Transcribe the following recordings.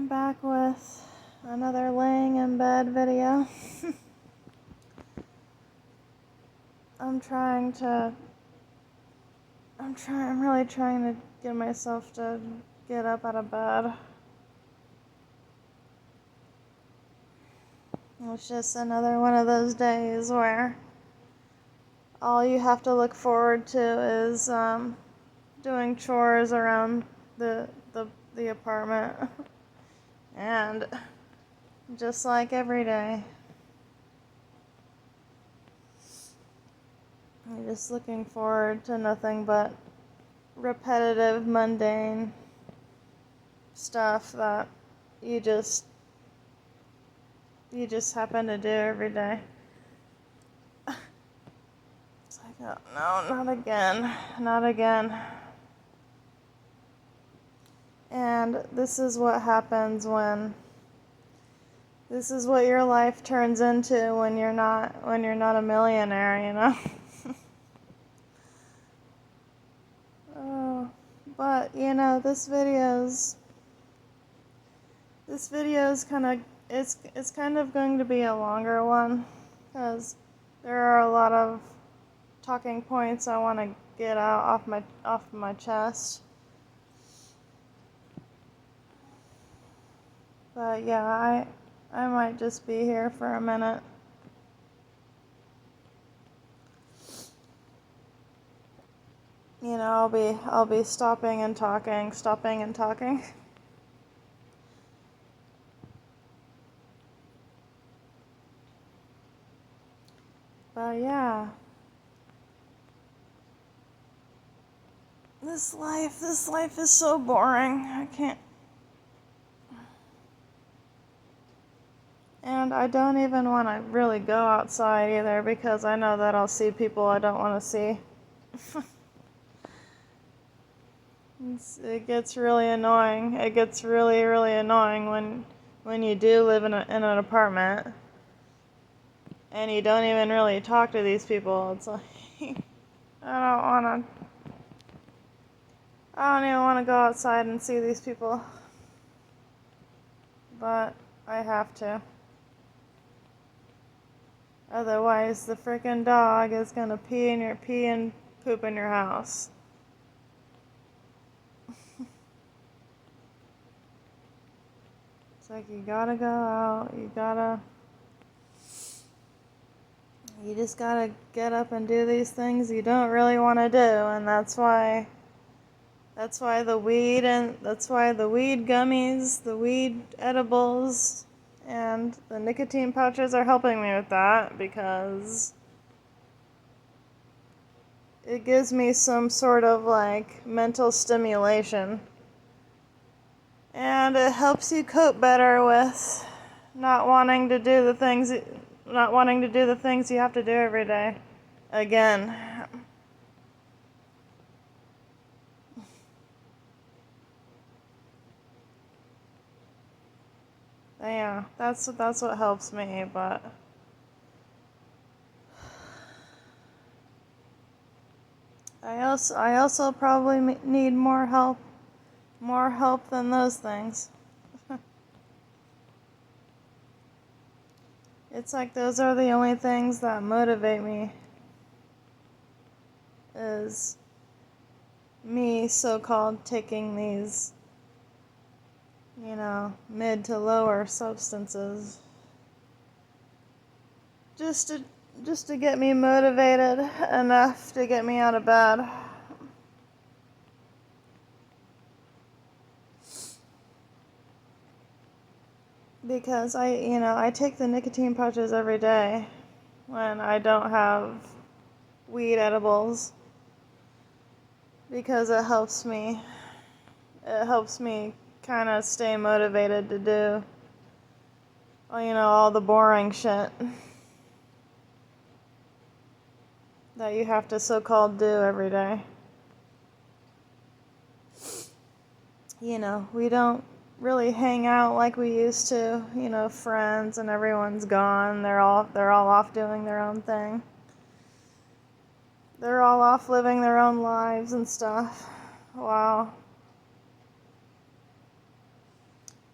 I'm back with another laying in bed video. I'm really trying to get myself to get up out of bed. It's just another one of those days where all you have to look forward to is doing chores around the apartment. And just like every day, I'm just looking forward to nothing but repetitive, mundane stuff that you just happen to do every day. It's like, oh, no, not again. And this is what happens this is what your life turns into when you're not a millionaire, you know? Oh, but you know, this video's it's kind of going to be a longer one because there are a lot of talking points I want to get out off my chest. But yeah, I might just be here for a minute. You know, I'll be stopping and talking. But yeah. This life is so boring. I can't. And I don't even want to really go outside either because I know that I'll see people I don't want to see. It gets really annoying. It gets really, really annoying when you do live in an apartment and you don't even really talk to these people. It's like I don't even want to go outside and see these people. But I have to. Otherwise, the frickin' dog is gonna pee and poop in your house. It's like you gotta go out. You just gotta get up and do these things you don't really want to do, and that's why the weed gummies, the weed edibles, and the nicotine pouches are helping me with that because it gives me some sort of like mental stimulation. And it helps you cope better with not wanting to do the things you have to do every day again. Yeah, that's what helps me, but I also probably need more help than those things. It's like those are the only things that motivate me, is me so-called taking these, you know, mid to lower substances just to get me motivated enough to get me out of bed. Because I take the nicotine pouches every day when I don't have weed edibles because it helps me kind of stay motivated to do, all the boring shit that you have to so-called do every day. We don't really hang out like we used to, friends, and everyone's gone. They're all off doing their own thing. They're all off living their own lives and stuff. Wow.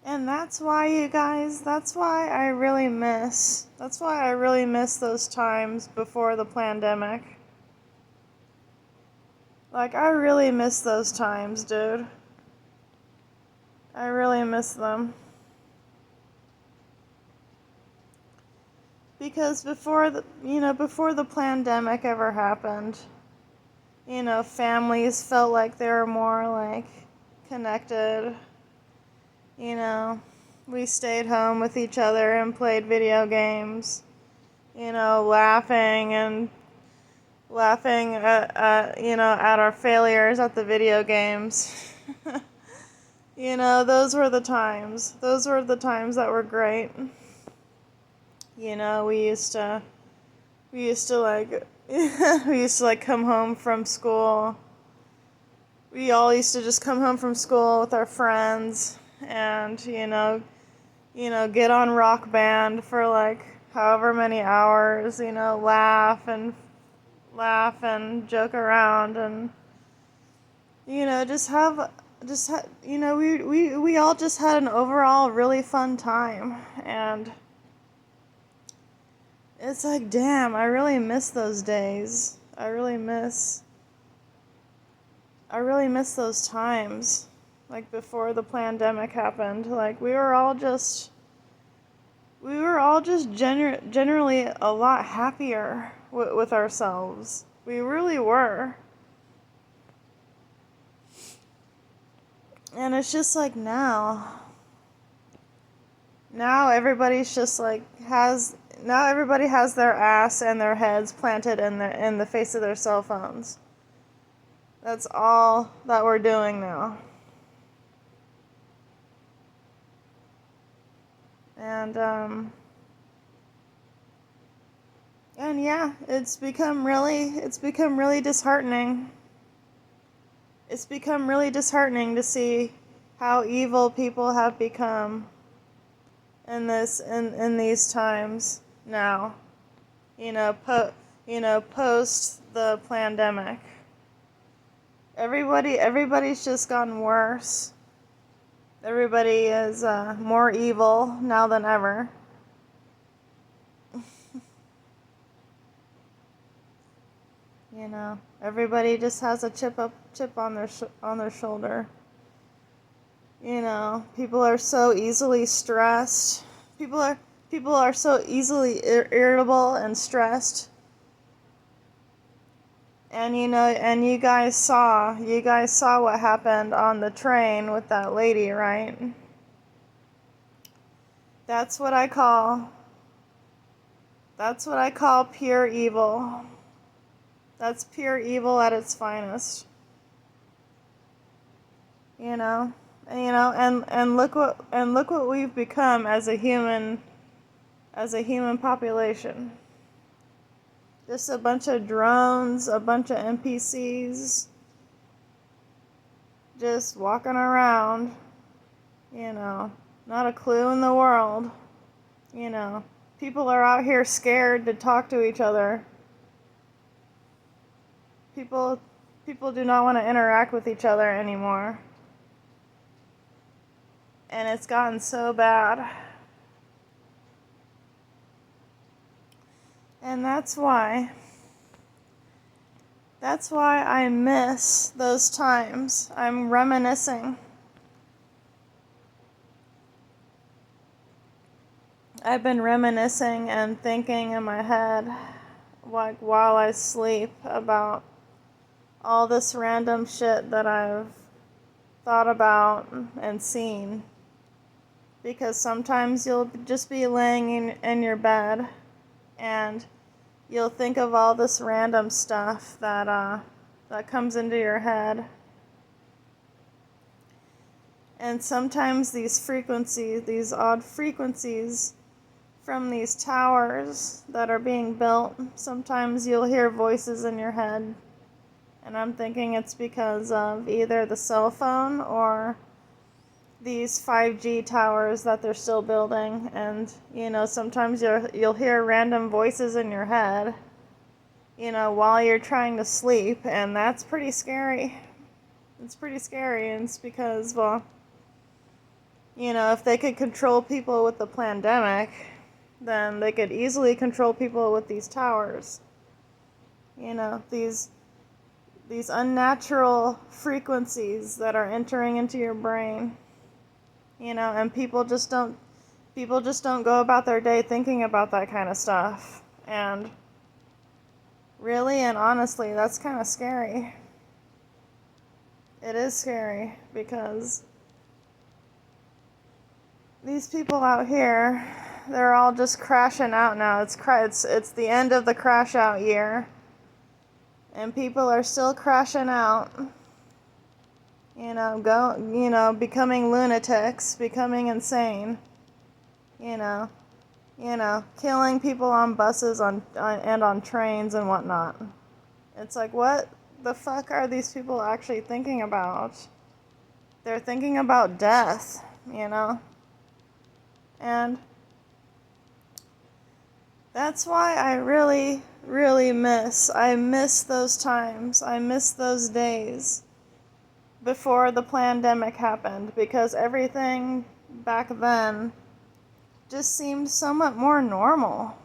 And that's why, you guys, that's why I really miss those times before the pandemic. Like, I really miss those times, dude. I really miss them. Because before the pandemic ever happened, families felt like they were more, like, connected. We stayed home with each other and played video games, laughing at our failures at the video games. Those were the times. Those were the times that were great. We used to like, we used to like come home from school. We all used to just come home from school with our friends and, get on Rock Band for like however many hours, laugh and joke around and, we all just had an overall really fun time. And it's like, damn, I really miss those days. I really miss those times, like before the pandemic happened. Like we were all just generally a lot happier with ourselves. We really were. And it's just like now everybody's just like everybody has their ass and their heads planted in the face of their cell phones. That's all that we're doing now. And yeah, it's become really disheartening. It's become really disheartening to see how evil people have become in these times now. Post the pandemic. Everybody's just gotten worse. Everybody is more evil now than ever. Everybody just has a chip on their shoulder. People are so easily stressed. People are so easily irritable and stressed. And and you guys saw what happened on the train with that lady, right? That's what I call pure evil. That's pure evil at its finest. And look what we've become as a human population. Just a bunch of drones, a bunch of NPCs, just walking around, not a clue in the world. People are out here scared to talk to each other. People do not want to interact with each other anymore. And it's gotten so bad. And that's why I miss those times. I'm reminiscing. I've been reminiscing and thinking in my head, like while I sleep, about all this random shit that I've thought about and seen. Because sometimes you'll just be laying in your bed and you'll think of all this random stuff that comes into your head. And sometimes these odd frequencies from these towers that are being built, sometimes you'll hear voices in your head. And I'm thinking it's because of either the cell phone or these 5G towers that they're still building. And, sometimes you'll hear random voices in your head, while you're trying to sleep. And that's pretty scary. It's pretty scary. And it's because, well, if they could control people with the Plandemic, then they could easily control people with these towers. These unnatural frequencies that are entering into your brain. And people just don't go about their day thinking about that kind of stuff. And really and honestly, that's kind of scary. It is scary because these people out here, they're all just crashing out now. It's the end of the crash out year. And people are still crashing out. Becoming lunatics, becoming insane. Killing people on buses and on trains and whatnot. It's like, what the fuck are these people actually thinking about? They're thinking about death, And that's why I really, really miss those times. I miss those days before the Plandemic happened, because everything back then just seemed somewhat more normal.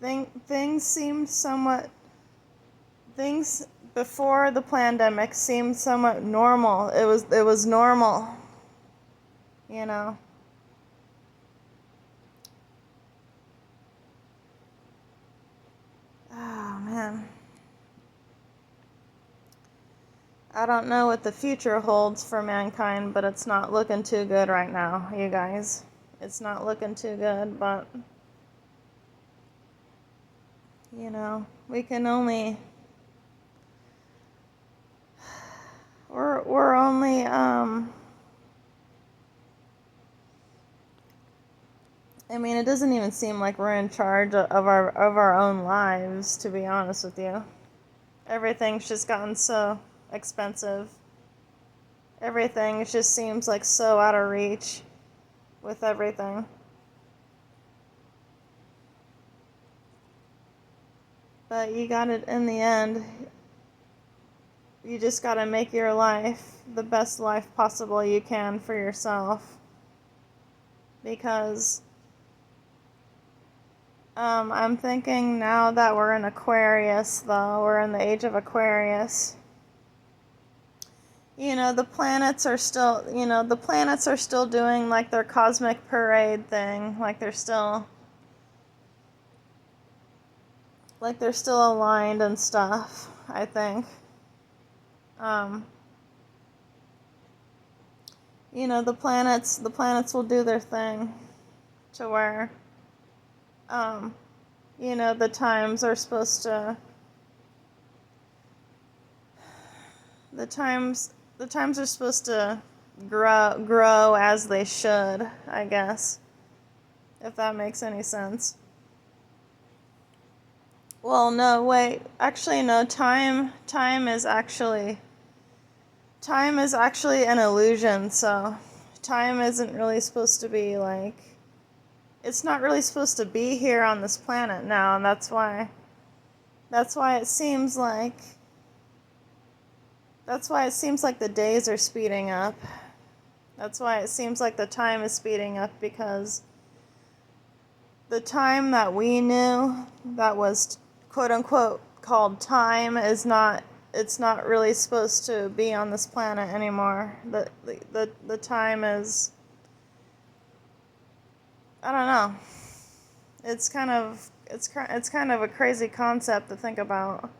Things before the Plandemic seemed somewhat normal. It was normal, Oh man. I don't know what the future holds for mankind, but it's not looking too good right now, you guys. It's not looking too good, but we can only we're only I mean, it doesn't even seem like we're in charge of our own lives, to be honest with you. Everything's just gotten so expensive. Everything just seems like so out of reach with everything. But you got it in the end. You just got to make your life the best life possible you can for yourself. Because I'm thinking now that we're in Aquarius, though, we're in the age of Aquarius. The planets are still doing like their cosmic parade thing, like they're still aligned and stuff, I think. The planets will do their thing to where the times are supposed to the times are supposed to grow as they should, I guess, if that makes any sense. Well, no, wait. Actually, no. Time is actually an illusion. So, time isn't really supposed to be like. It's not really supposed to be here on this planet now, and that's why it seems like. That's why it seems like the days are speeding up. That's why it seems like the time is speeding up, because the time that we knew that was quote unquote called time it's not really supposed to be on this planet anymore. The time is, I don't know. It's kind of a crazy concept to think about.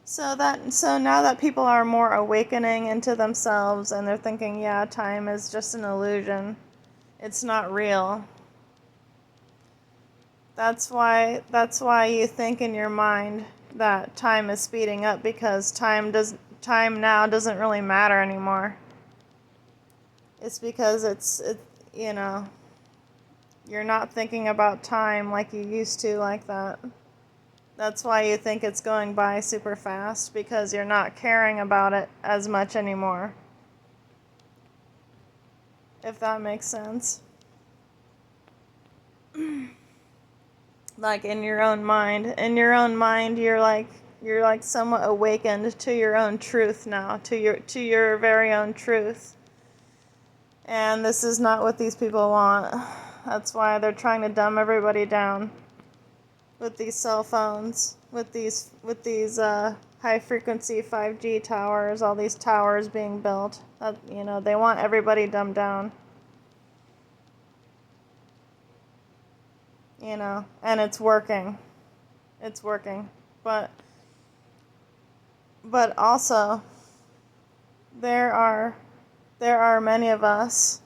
So now that people are more awakening into themselves and they're thinking, yeah, time is just an illusion. It's not real. That's why you think in your mind that time is speeding up, because time now doesn't really matter anymore. It's because you're not thinking about time like you used to, like that. That's why you think it's going by super fast, because you're not caring about it as much anymore. If that makes sense. Like in your own mind. In your own mind, you're like, you're like somewhat awakened to your own truth now, to your very own truth. And this is not what these people want. That's why they're trying to dumb everybody down with these cell phones, with these high frequency 5G towers, all these towers being built. They want everybody dumbed down. And it's working. It's working. But also there are many of us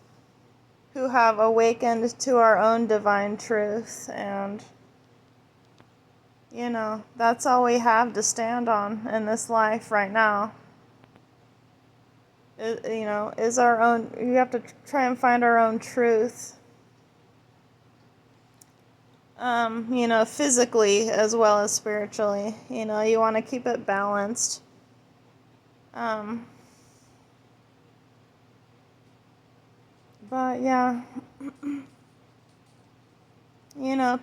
who have awakened to our own divine truth, and that's all we have to stand on in this life right now. Is our own. You have to try and find our own truth. Physically as well as spiritually. You want to keep it balanced. But yeah,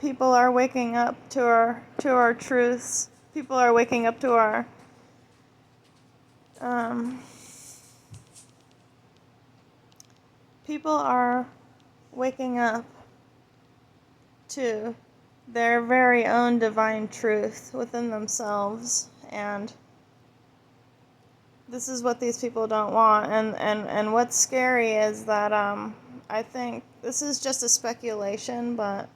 people are waking up to our truths. People are waking up to our people are waking up to their very own divine truth within themselves, and this is what these people don't want. And what's scary is that I think this is just a speculation, but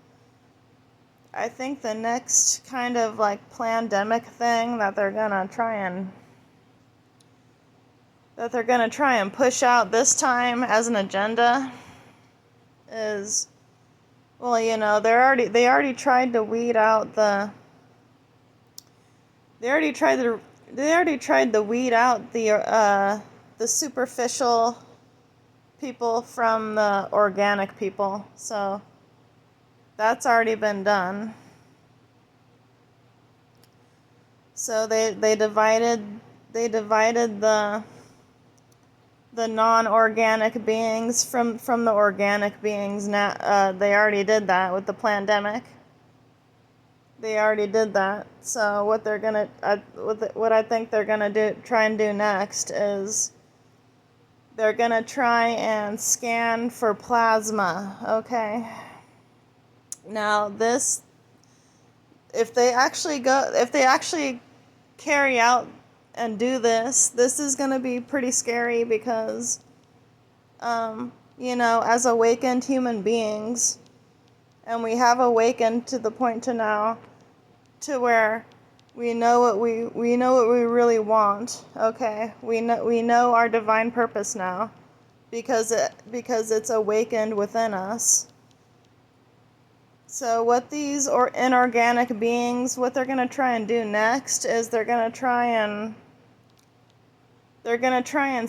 I think the next kind of like plandemic thing that they're gonna try and push out this time as an agenda is, well, they already tried to weed out the superficial people from the organic people. So that's already been done. So they divided the non-organic beings from the organic beings. Now they already did that with the Plandemic. They already did that. So what they're gonna, what I think they're gonna try and do next is they're gonna try and scan for plasma. Okay. Now this, if they actually carry out and do this is gonna be pretty scary because, as awakened human beings, and we have awakened to the point to now, to where we know what we really want. Okay, we know our divine purpose now, because it's awakened within us. So what these inorganic beings, what they're gonna try and do next is they're gonna try and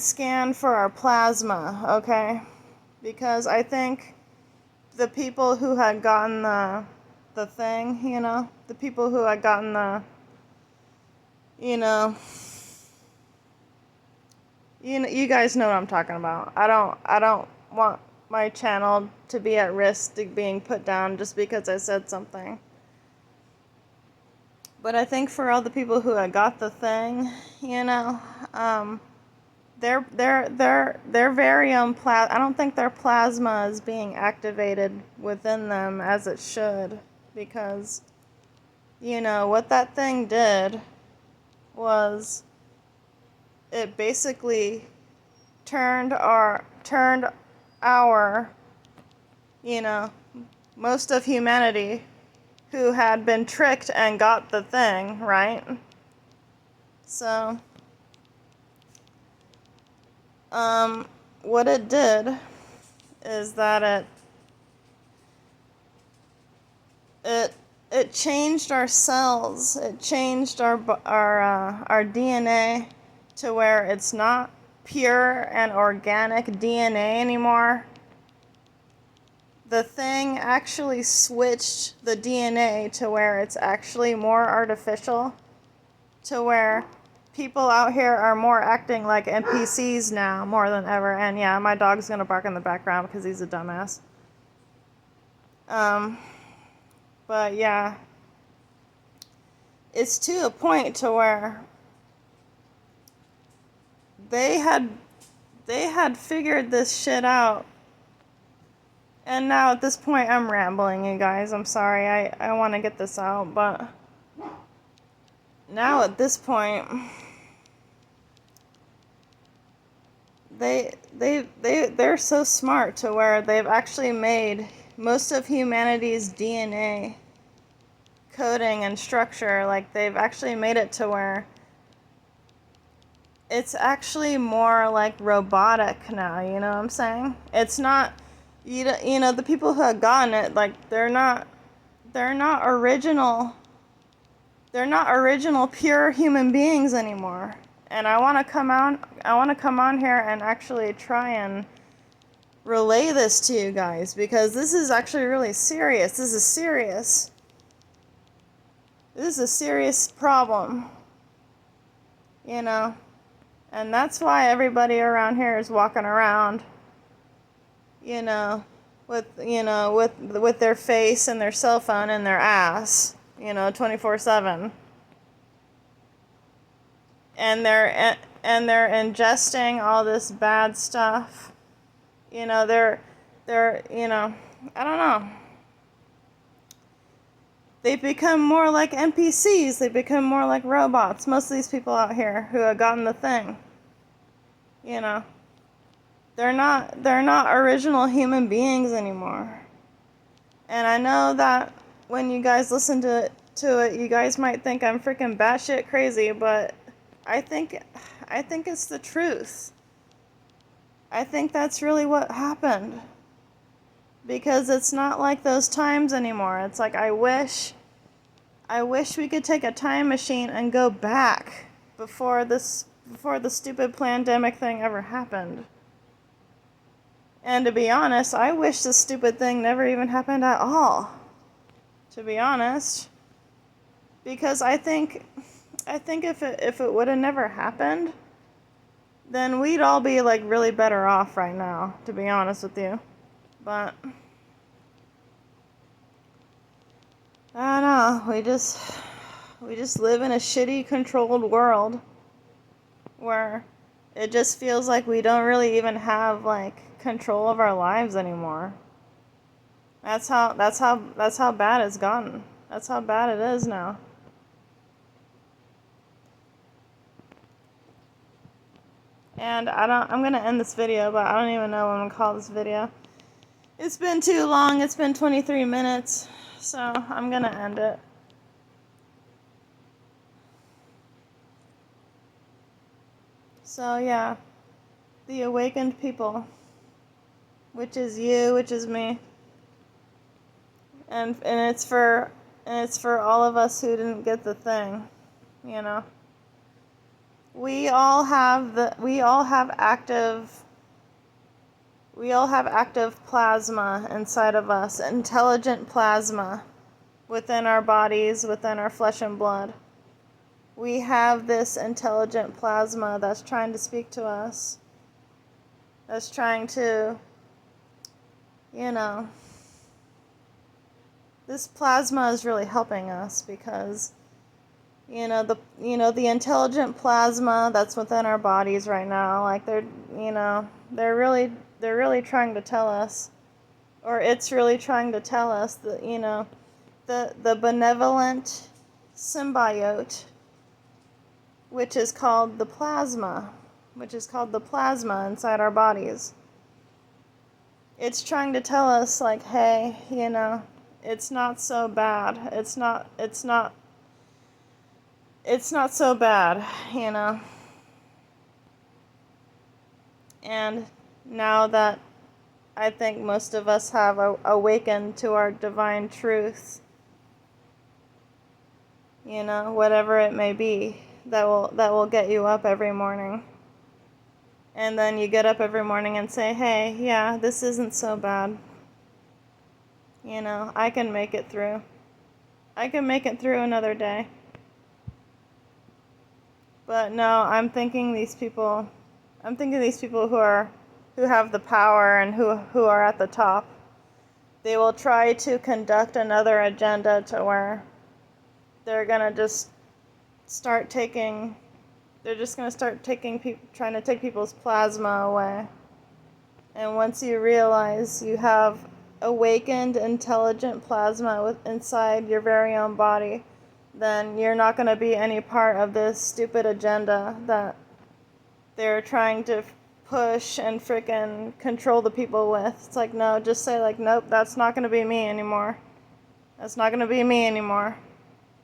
scan for our plasma. Okay, because I think the people who had gotten the thing, the people who had gotten the, you guys know what I'm talking about. I don't want my channel to be at risk to being put down just because I said something. But I think for all the people who had got the thing, their very own I don't think their plasma is being activated within them as it should, because what that thing did was it basically turned our most of humanity who had been tricked and got the thing, right? So what it did is that it changed our cells. It changed our DNA to where it's not pure and organic DNA anymore. The thing actually switched the DNA to where it's actually more artificial, to where people out here are more acting like NPCs now more than ever. And yeah, my dog's gonna bark in the background because he's a dumbass. But yeah, it's to a point to where they had figured this shit out. And now at this point, I'm rambling, you guys. I'm sorry. I want to get this out, but now at this point, they're so smart to where they've actually made most of humanity's DNA coding and structure, like they've actually made it to where it's actually more like robotic now, you know what I'm saying? It's not, you know, the people who have gotten it, like they're not original pure human beings anymore. And I want to come on here and actually try and relay this to you guys, because this is actually really serious. This is a serious problem, you know. And that's why everybody around here is walking around, you know, with their face and their cell phone in their ass, you know, 24/7. And they're ingesting all this bad stuff. You know, they're you know, I don't know. They've become more like NPCs. They become more like robots. Most of these people out here who have gotten the thing, you know, they're not original human beings anymore. And I know that when you guys listen to it, you guys might think I'm freaking batshit crazy, but I think it's the truth. I think that's really what happened. Because it's not like those times anymore. It's like I wish we could take a time machine and go back before the stupid Plandemic thing ever happened. And to be honest, I wish this stupid thing never even happened at all. To be honest, because I think if it would have never happened, then we'd all be like really better off right now, to be honest with you. But I don't know, we just live in a shitty controlled world where it just feels like we don't really even have like control of our lives anymore. That's how bad it's gotten. That's how bad it is now. And I'm gonna end this video, but I don't even know what I'm gonna call this video. It's been too long. It's been 23 minutes, so I'm gonna end it. So yeah, the awakened people, which is you, which is me, and it's for all of us who didn't get the thing, you know. We all have active plasma inside of us, intelligent plasma within our bodies, within our flesh and blood. We have this intelligent plasma that's trying to speak to us, that's trying to, you know, this plasma is really helping us because, you know, the intelligent plasma that's within our bodies right now, like they're really trying to tell us, or it's really trying to tell us that, you know, the benevolent symbiote, which is called the plasma inside our bodies. It's trying to tell us, like, hey, you know, it's not so bad. It's not so bad, you know. And now that I think most of us have awakened to our divine truth, you know, whatever it may be, that will get you up every morning. And then you get up every morning and say, hey, yeah, this isn't so bad. You know, I can make it through. I can make it through another day. But no, I'm thinking these people who have the power and who are at the top, they will try to conduct another agenda to where they're gonna just start taking, they're just going to start trying to take people's plasma away. And once you realize you have awakened, intelligent plasma inside your very own body, then you're not going to be any part of this stupid agenda that they're trying to push and frickin' control the people with. It's like, no, just say like, nope, that's not going to be me anymore. That's not going to be me anymore.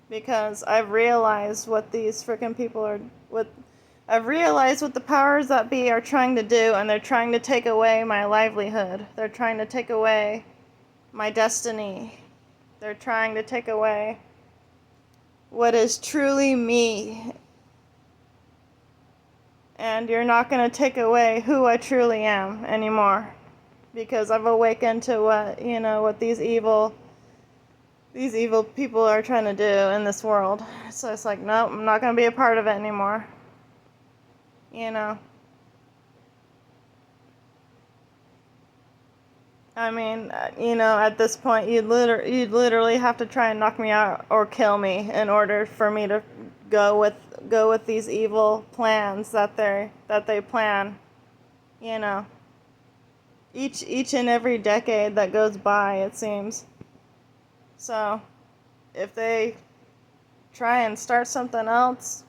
Because I've realized what these frickin' people are, I've realized what the powers that be are trying to do, and they're trying to take away my livelihood. They're trying to take away my destiny. They're trying to take away what is truly me. And you're not going to take away who I truly am anymore. Because I've awakened to what these evil people are trying to do in this world. So it's like, nope, I'm not going to be a part of it anymore. I mean, at this point, you'd literally have to try and knock me out or kill me in order for me to go with these evil plans that they plan. You know, each and every decade that goes by, it seems. So, if they try and start something else,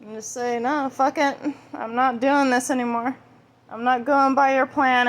and just say, no, fuck it, I'm not doing this anymore. I'm not going by your plan